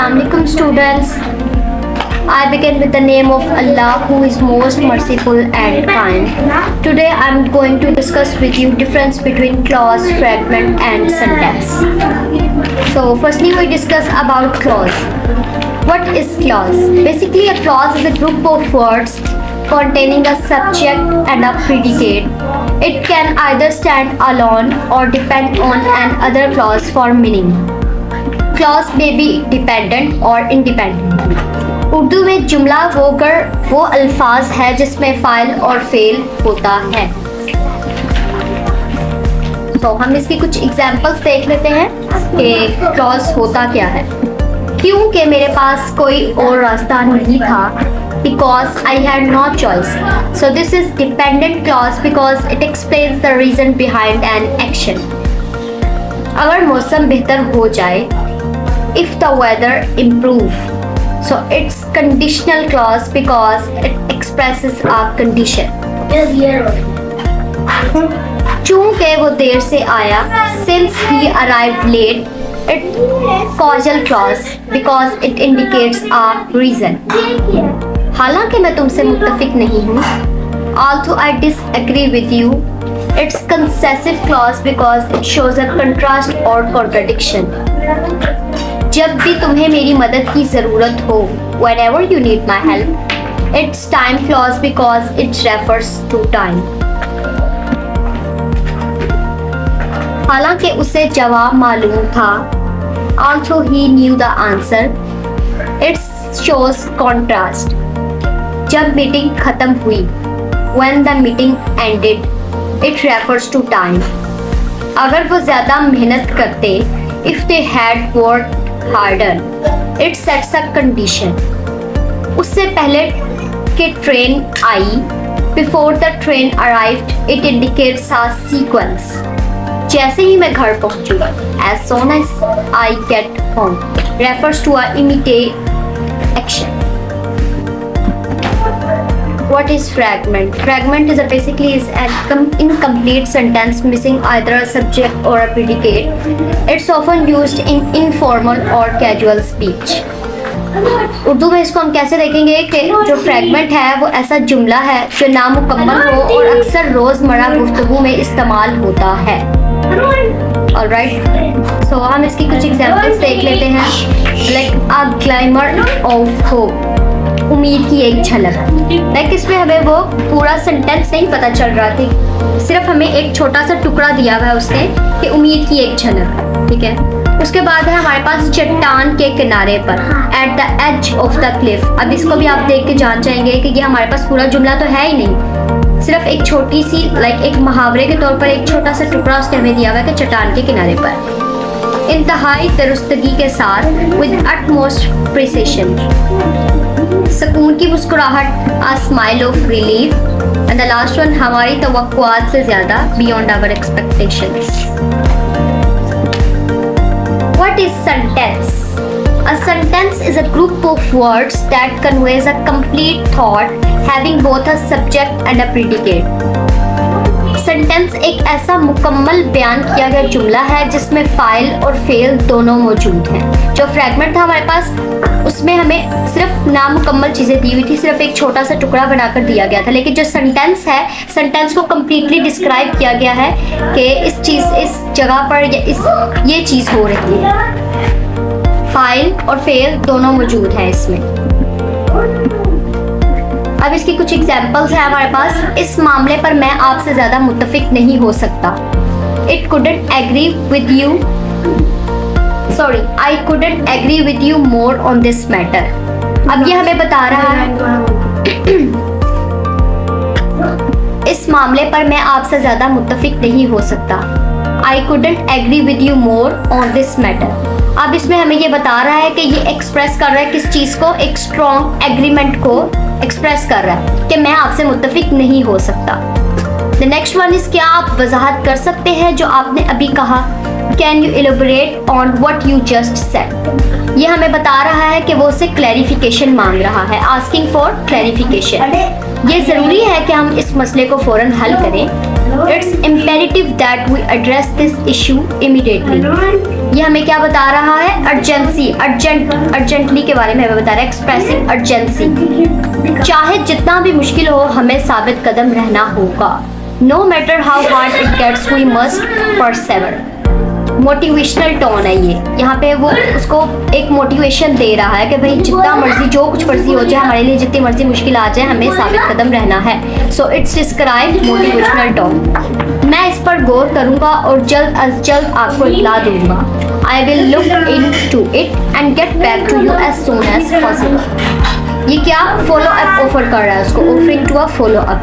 Assalamualaikum students. I begin with the name of Allah who is most merciful and kind. Today I am going to discuss with you difference between clause, fragment and sentence. So firstly we discuss about clause. What is clause? Basically a clause is a group of words containing a subject and a predicate. It can either stand alone or depend on another clause for meaning. Clause may be dependent or independent. Urdu में जुमला वो अल्फाज है जिसमें file और fail होता है. तो हम इसकी कुछ एग्जाम्पल्स देख लेते हैं कि क्लॉज होता क्या है. क्योंकि मेरे पास कोई और रास्ता नहीं था, because I had no choice. So this is dependent clause because it explains the reason behind an action. अगर मौसम बेहतर हो जाए, if the weather improve, so it's conditional clause because it expresses a condition. चूंकि वो देर से आया, since he arrived late, it's causal clause because it indicates a reason. हालांकि मैं तुमसे मुत्तफिक नहीं हूँ, although I disagree with you, it's concessive clause because it shows a contrast or contradiction. जब भी तुम्हें मेरी मदद की ज़रूरत हो, whenever you need my help, it's time clause because it refers to time. हालांकि उसे जवाब मालूम था, although he knew the answer, it shows contrast. जब मीटिंग खत्म हुई, when the meeting ended, it refers to time. अगर वो ज़्यादा मेहनत करते, if they had worked harder, it sets a condition. उससे पहले कि train I, before the train arrived, it indicates a sequence. जैसे ही मैं घर पहुंचू, as soon as I get home, refers to a immediate action. What is fragment? Fragment is basically an incomplete sentence missing either a subject or a predicate. It's often used in informal or casual speech. Urdu में इसको हम कैसे देखेंगे कि जो fragment है वो ऐसा जुमला है जो नामुकम्मल हो और अक्सर रोज़मर्रा गुफ्तगू में इस्तेमाल होता है. Alright, so हम इसकी कुछ एग्जांपल्स देख लेते हैं. Like a glimmer of hope, उम्मीद की एक झलक. लाइक इसमें हमें वो पूरा सेंटेंस नहीं पता चल रहा था, सिर्फ हमें एक छोटा सा टुकड़ा दिया हुआ है उसने कि उम्मीद की एक झलक. ठीक है. उसके बाद है हमारे पास चट्टान के किनारे पर, at the edge of the cliff. अब इसको भी आप देख के जान जाएंगे कि ये हमारे पास पूरा जुमला तो है ही नहीं, सिर्फ एक छोटी सी लाइक एक मुहावरे के तौर पर एक छोटा सा टुकड़ा उसने हमें दिया हुआ है कि चट्टान के किनारे पर. इंतहाई दुरुस्तगी के साथ, विद utmost precision. सुकून की मुस्कुराहट, a smile of relief. and the last one, हमारी तवक्कुआत से ज़्यादा, beyond our expectations. What is sentence? A sentence is a group of words that conveys a complete thought having both a subject and a predicate. Sentence एक ऐसा मुकम्मल बयान किया गया जुमला है जिसमें फ़ाइल और फेल दोनों मौजूद हैं. जो फ्रैगमेंट था हमारे पास, उसमें हमें सिर्फ नामुकम्मल चीज़ें दी हुई थी, सिर्फ एक छोटा सा टुकड़ा बनाकर दिया गया था. लेकिन जो सेंटेंस है, सेंटेंस को कम्प्लीटली डिस्क्राइब किया गया है कि इस जगह पर या ये चीज़ हो रही है. फ़ाइल और फेल दोनों मौजूद हैं इसमें. अब इसकी कुछ एग्जाम्पल्स हैं हमारे पास. इस मामले पर मैं आपसे ज़्यादा मुत्तफिक नहीं हो सकता. It couldn't agree with you. Sorry, I couldn't agree with you more on this matter. अब ये हमें बता रहा है इस मामले पर मैं आपसे ज़्यादा मुत्तफिक नहीं हो सकता. I couldn't agree with you more on this matter. अब इसमें हमें ये बता रहा है कि ये एक्सप्रेस कर रहा है किस चीज़ को, एक स्ट्रॉन्ग एग्रीमेंट को एक्सप्रेस कर रहा है कि मैं आपसे मुत्तफिक नहीं हो सकता. द नेक्स्ट वन इज, क्या आप वजाहत कर सकते हैं जो आपने अभी कहा? Can you elaborate on what you just said? ये हमें बता रहा है कि वो उससे क्लैरिफिकेशन मांग रहा है, आस्किंग फॉर क्लैरिफिकेशन. ये ज़रूरी है कि हम इस मसले को फ़ौरन हल करें. It's imperative that we address this issue immediately. ये हमें क्या बता रहा है? अर्जेंटली के बारे में हमें बता रहा है, एक्सप्रेसिंग अर्जेंसी। चाहे जितना भी मुश्किल हो, हमें साबित कदम रहना होगा। No matter how hard it gets, we must persevere. Motivational tone है ये, यहाँ पे वो उसको एक मोटिवेशन दे रहा है कि भाई जितना मर्जी जो कुछ मर्जी हो जाए, हमारे लिए जितनी मर्जी मुश्किल आ जाए, हमें साबित कदम रहना है। So it's describe motivational tone. मैं इस पर गौर करूँगा और जल्द अज जल्द आपको इत्तला दूंगा। I will look into it and get back to you as soon as possible. ये क्या फॉलो अप ऑफर कर रहा है उसको, offering to a follow up.